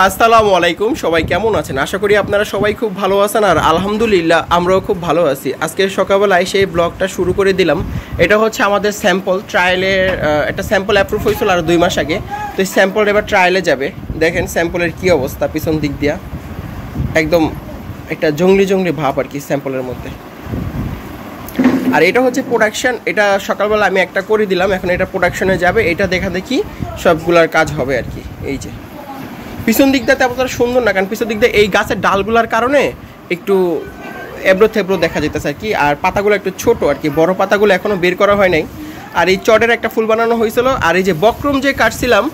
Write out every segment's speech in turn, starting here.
আসসালামু আলাইকুম, সবাই কেমন আছেন? আশা করি আপনারা সবাই খুব ভালো আছেন। আর আলহামদুলিল্লাহ আমরাও খুব ভালো আছি। আজকে সকালবেলায় সেই ব্লগটা শুরু করে দিলাম। এটা হচ্ছে আমাদের স্যাম্পল ট্রায়ালের, একটা স্যাম্পল অ্যাপ্রুভ হয়েছিল আর 2 মাস আগে। তো এই স্যাম্পল এবার ট্রায়ালে যাবে। দেখেন স্যাম্পলের কী অবস্থা, পিছন দিক দিয়া একদম একটা জঙ্গলি জঙ্গলি ভাব আর কি স্যাম্পলের মধ্যে। আর এটা হচ্ছে প্রোডাকশন। এটা সকালবেলা আমি একটা করে দিলাম, এখন এটা প্রোডাকশনে যাবে। এটা দেখা দেখি সবগুলার কাজ হবে আর কি। এই যে পিছন দিকটা তেমন সুন্দর না, কারণ পিছন দিকটা এই গাছের ডালগুলার কারণে একটু এবড়ো থেবড়ো দেখা যেতেছে আর কি। আর পাতাগুলো একটু ছোট আর কি, বড় পাতাগুলো এখনও বের করা হয় নাই। আর এই চটের একটা ফুল বানানো হয়েছিল, আর এই যে বক্রম যে কাটছিলাম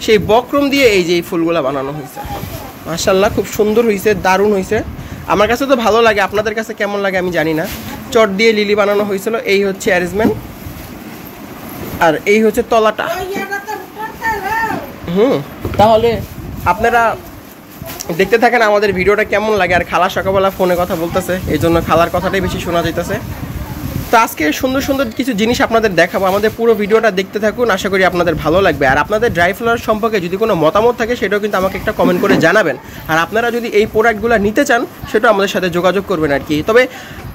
সেই বক্রম দিয়ে এই যে এই ফুলগুলো বানানো হয়েছে। মাশাআল্লাহ খুব সুন্দর হয়েছে, দারুণ হয়েছে। আমার কাছে তো ভালো লাগে, আপনাদের কাছে কেমন লাগে আমি জানি না। চট দিয়ে লিলি বানানো হয়েছিল। এই হচ্ছে অ্যারেঞ্জমেন্ট, আর এই হচ্ছে তলাটা। তাহলে আপনারা দেখতে থাকেন আমাদের ভিডিওটা কেমন লাগে। আর খালা সকালবেলা ফোনে কথা বলতেছে, এই জন্য খালার কথাটাই বেশি শোনা যাইতেছে। তো আজকে সুন্দর সুন্দর কিছু জিনিস আপনাদের দেখাবো। আমাদের পুরো ভিডিওটা দেখতে থাকুন, আশা করি আপনাদের ভালো লাগবে। আর আপনাদের ড্রাই ফ্লাওয়ার সম্পর্কে যদি কোনো মতামত থাকে সেটাও কিন্তু আমাকে একটা কমেন্ট করে জানাবেন। আর আপনারা যদি এই প্রোডাক্টগুলো নিতে চান সেটাও আমাদের সাথে যোগাযোগ করবেন আর কি। তবে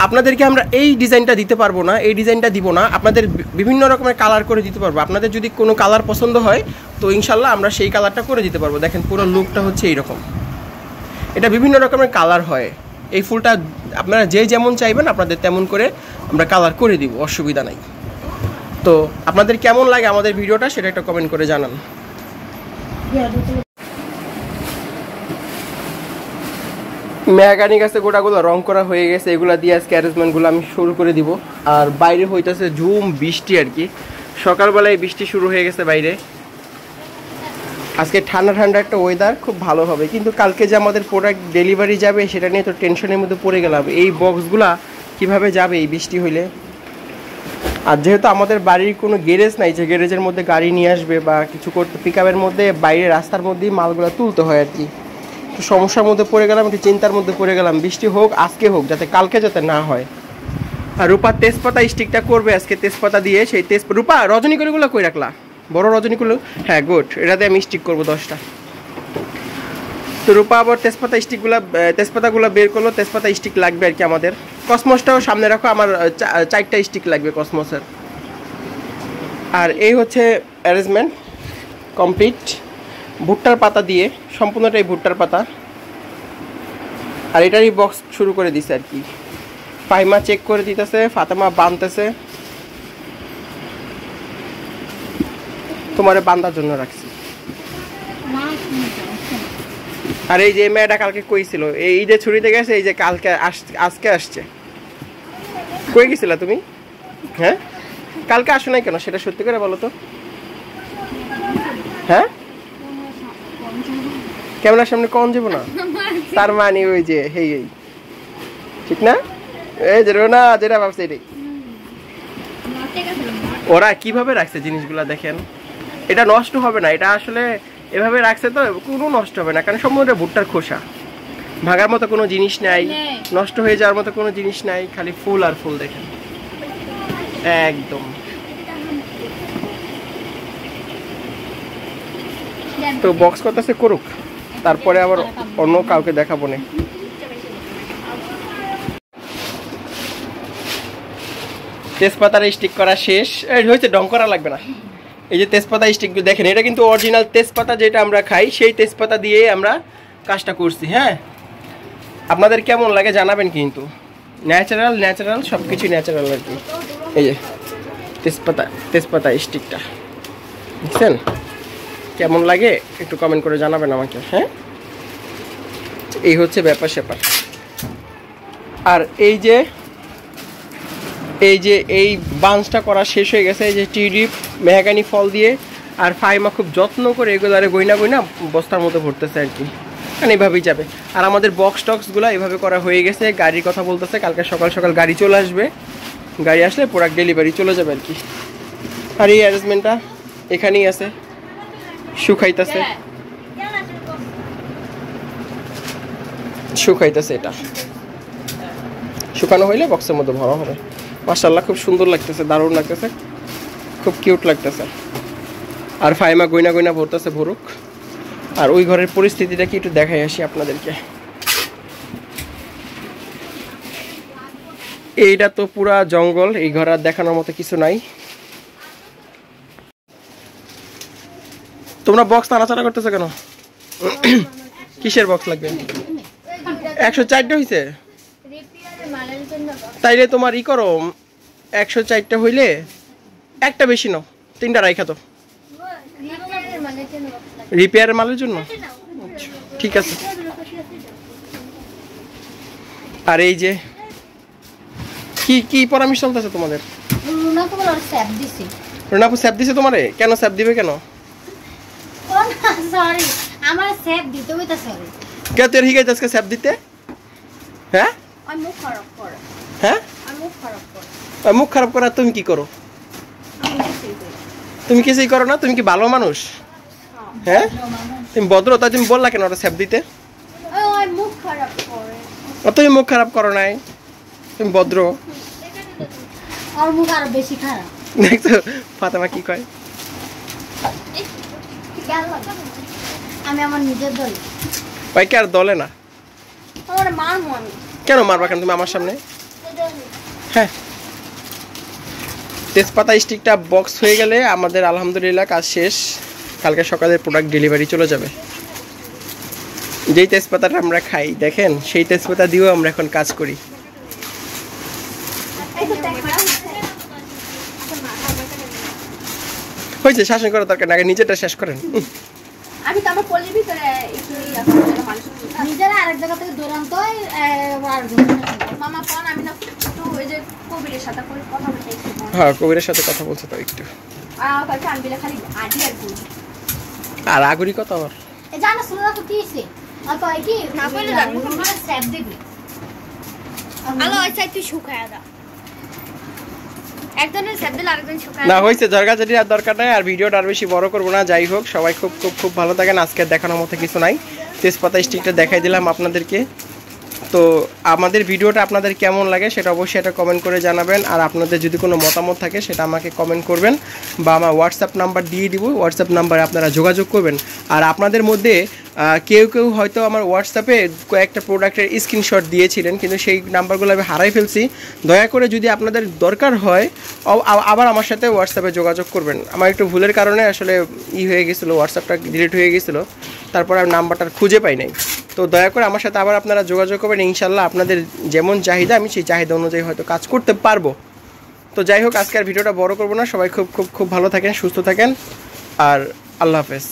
আপনাদেরকে আমরা এই ডিজাইনটা দিতে পারবো না, এই ডিজাইনটা দিব না, আপনাদের বিভিন্ন রকমের কালার করে দিতে পারবো। আপনাদের যদি কোনো কালার পছন্দ হয় তো ইনশাল্লাহ আমরা সেই কালারটা করে দিতে পারবো। দেখেন পুরো লুকটা হচ্ছে এইরকম। এটা বিভিন্ন রকমের কালার হয়। এই ফুলটা আপনারা যে যেমন চাইবেন আপনাদের তেমন করে আমরা কালার করে দিব, অসুবিধা নাই। তো আপনাদের কেমন লাগে আমাদের ভিডিওটা সেটা একটা কমেন্ট করে জানান। মেহগানি গাছে গোটাগুলো রং করা হয়ে গেছে, এগুলা দিয়ে আজকে অ্যারেঞ্জমেন্টগুলো আমি শুরু করে দিব। আর বাইরে হইতেছে ঝুম বৃষ্টি আর কি। সকালবেলায় বৃষ্টি শুরু হয়ে গেছে বাইরে। আজকে ঠান্ডা ঠান্ডা একটা ওয়েদার, খুব ভালো হবে। কিন্তু কালকে যে আমাদের প্রোডাক্ট ডেলিভারি যাবে সেটা নিয়ে তো টেনশনের মধ্যে পড়ে গেলাম। এই বক্সগুলা কিভাবে যাবে এই বৃষ্টি হইলে। আর যেহেতু আমাদের বাড়ির কোনো গ্যারেজ নাই যে গ্যারেজের মধ্যে গাড়ি নিয়ে আসবে বা কিছু করতে, পিকআপের মধ্যে বাইরে রাস্তার মধ্যেই মালগুলো তুলতে হয় আর কি। তো সমস্যার মধ্যে পড়ে গেলাম, একটু চিন্তার মধ্যে পড়ে গেলাম। বৃষ্টি হোক, আজকে হোক, যাতে কালকে যাতে না হয়। আর রূপা তেজপাতা স্টিকটা করবে আজকে তেজপাতা দিয়ে। সেই রূপা রজনীগন্ধাগুলো কই রাখলা? বড় রজনীগুলো, হ্যাঁ গুড, এটাতে আমি স্টিক করবো 10টা। তো রূপা আবার তেজপাতাগুলো বের করলো। তেজপাতা স্টিক লাগবে আর কি আমাদের। কসমসটাও সামনে রাখো, আমার 4টা স্টিক লাগবে কসমসের। আর এই হচ্ছে অ্যারেঞ্জমেন্ট কমপ্লিট ভুট্টার পাতা দিয়ে, সম্পূর্ণটাই ভুট্টার পাতা। আর এটারই বক্স শুরু করে দিছে আর কি। ফাইমা চেক করে দিতেছে, ফাতেমা বাঁধতেছে। তোমারে বান্ধার জন্য রাখছি। আর এই যে মেয়েটা কালকে কইছিল এই ঈদে ছুটিতে গেছে, এই যে কালকে আজকে আসছে। কই গেছিলা তুমি? হ্যাঁ কালকে আসো নাই কেন সেটা সত্যি করে বলো তো। হ্যাঁ ক্যামেরার সামনে কম যাবো না, তার মানে ওই যে হেই এই ঠিক না, এই যে না যেটা ভাবছে এটাই। ওরা কিভাবে রাখছে জিনিসগুলা দেখেন। এটা নষ্ট হবে না, এটা আসলে এভাবে রাখছে তো কোনো নষ্ট হবে না, কারণ সম্পূর্ণ ভুট্টার খোসা। ভাগার মতো কোনো জিনিস নাই, নষ্ট হয়ে যাওয়ার মতো কোনো জিনিস নাই, খালি ফুল আর ফুল। দেখেন একদম। তো বক্স করতেছে করুক, তারপরে আবার অন্য কাউকে দেখাবো না। তেজপাতার স্টিক করা শেষ হয়েছে, ডং করা লাগবে না। এই যে তেজপাতা স্টিকগুলো দেখেন, এটা কিন্তু অরিজিনাল তেজপাতা যেটা আমরা খাই সেই তেজপাতা দিয়ে আমরা কাজটা করছি। হ্যাঁ আপনাদের কেমন লাগে জানাবেন কিন্তু। ন্যাচারাল সব কিছু ন্যাচারাল আর কি। এই যে তেজপাতা স্টিকটা বুঝছেন, কেমন লাগে একটু কমেন্ট করে জানাবেন আমাকে। হ্যাঁ এই হচ্ছে ব্যাপার স্যাপার। আর এই বাঞ্চটা করা শেষ হয়ে গেছে। এই যে টিউলিপ মেহগানি ফল দিয়ে। আর ফাইমা খুব যত্ন করে এগুলো গইনা বস্তার মতো ভরতেছে আর কি, কারণ এইভাবেই যাবে। আর আমাদের বক্স টক্সগুলো এভাবে করা হয়ে গেছে। গাড়ির কথা বলতেছে, কালকে সকাল সকাল গাড়ি চলে আসবে। গাড়ি আসলে প্রোডাক্ট ডেলিভারি চলে যাবে আর কি। আর এই অ্যারেঞ্জমেন্টটা এখানেই আছে, শুকাইতেছে এটা শুকানো হইলে বক্সের মধ্যে ভরা হবে। মাশাআল্লাহ খুব সুন্দর লাগতেছে, দারুণ লাগতেছে, খুব কিউট লাগতেছে। আর ফাইমা গইনা ভরতেছে, ভরুক। আর ওই ঘরের পরিস্থিতিটা কি একটু দেখাই আসি আপনাদেরকে। এইটা তো পুরা জঙ্গল, এই ঘর আর দেখানোর মতো কিছু নাই। তোমরা বক্স নাড়াচাড়া করতেছো কেন? কিসের বক্স লাগবে? 104টা হইছে, তাইলে তোমার ই করো, 104টা হইলে একটা বেশি নাও, 3টা রাইখা তো। রিপেয়ারের মালের জন্য? ঠিক আছে। আর এই যে কি কি পরামর্শ চলতেছে তোমাদের? রুনাপু স্যাপ দিছে তোমারে? কেন স্যাপ দিবে কেন? সরি, আমার স্যাপ দিতে হইতা। সরি কে তোর হিগাইতে আজকে স্যাপ দিতে? হ্যাঁ আমি মুখ খারাপ করে। হ্যাঁ আমি মুখ খারাপ করে। মুখ খারাপ করা তুমি কি করো? তুমি কিছুই করো না? তুমি কি ভালো মানুষ? হ্যাঁ তুমি ভদ্র, তাই তুমি বললা কেন ওরা স্যাপ দিতে? ওই মুখ খারাপ করে। তুমি মুখ খারাপ করো নাই, তুমি ভদ্র। আর মুখ আরো বেশি খারাপ। দেখছো ফাতেমা কি কয়? আমি আমার নিজের দল। ভাই কে আর দলে না? আমার মারমু আমি। কেন মারবা কেন তুমি আমার সামনে? হ্যাঁ, তেজপাতা স্টিকটা বক্স হয়ে গেলে আমাদের আলহামদুলিল্লাহ কাজ শেষ। কালকে সকালে প্রোডাক্ট ডেলিভারি চলে যাবে। যেই তেজপাতাটা আমরা খাই দেখেন, সেই তেজপাতা দিয়েও আমরা এখন কাজ করি। হয়েছে, শাসন করার দরকার না, আগে নিজেরটা শেষ করেন। আমি তো আমার পল্লীর ভিতরে একটু নিজেরা আরেক জায়গা থেকে দৌড়ান্ত মামা ফোন আমি না একটু ওই যে কবিরের সাথে কথা বলতে। হ্যাঁ কবিরের সাথে কথা বলছো তো একটু। খালি আডি আর কি আর আগুরি কথা আবার জানা শুনে রাখো কি হইছে। আর কয় কি না কইলে জানো তোমরা স্যাপ দিবি। আলো আচ্ছা তুই শুকায়া দা। একজনের স্যাপ দিলে আরেকজন শুকায়া না। হয়েছে, ঝরগাঝাটি আর দরকার নাই। আর ভিডিওটা আর বেশি বড় করবো না। যাই হোক, সবাই খুব খুব খুব ভালো থাকেন। আজকে দেখানোর মতো কিছু নাই, তেজপাতা স্টিকটা দেখাই দিলাম আপনাদেরকে। তো আমাদের ভিডিওটা আপনাদের কেমন লাগে সেটা অবশ্যই এটা কমেন্ট করে জানাবেন। আর আপনাদের যদি কোনো মতামত থাকে সেটা আমাকে কমেন্ট করবেন, বা আমার হোয়াটসঅ্যাপ নাম্বার দিয়ে দিব, হোয়াটসঅ্যাপ নাম্বারে আপনারা যোগাযোগ করবেন। আর আপনাদের মধ্যে কেউ কেউ হয়তো আমার হোয়াটসঅ্যাপে কয়েকটা প্রোডাক্টের স্ক্রিনশট দিয়েছিলেন, কিন্তু সেই নাম্বারগুলো আমি হারাই ফেলছি। দয়া করে যদি আপনাদের দরকার হয় আবার আমার সাথে হোয়াটসঅ্যাপে যোগাযোগ করবেন। আমার একটু ভুলের কারণে আসলে হয়ে গেছিলো, হোয়াটসঅ্যাপটা ডিলিট হয়ে গেছিলো, তারপর আমি নাম্বারটা খুঁজে পাই নাই। তো দয়া করে আমার সাথে আবার আপনারা যোগাযোগ করবেন। ইনশাল্লাহ আপনাদের যেমন চাহিদা আমি সেই চাহিদা অনুযায়ী হয়তো কাজ করতে পারবো। তো যাই হোক, আজকে আর ভিডিওটা বড় করবো না। সবাই খুব খুব খুব ভালো থাকেন, সুস্থ থাকেন, আর আল্লাহ হাফেজ।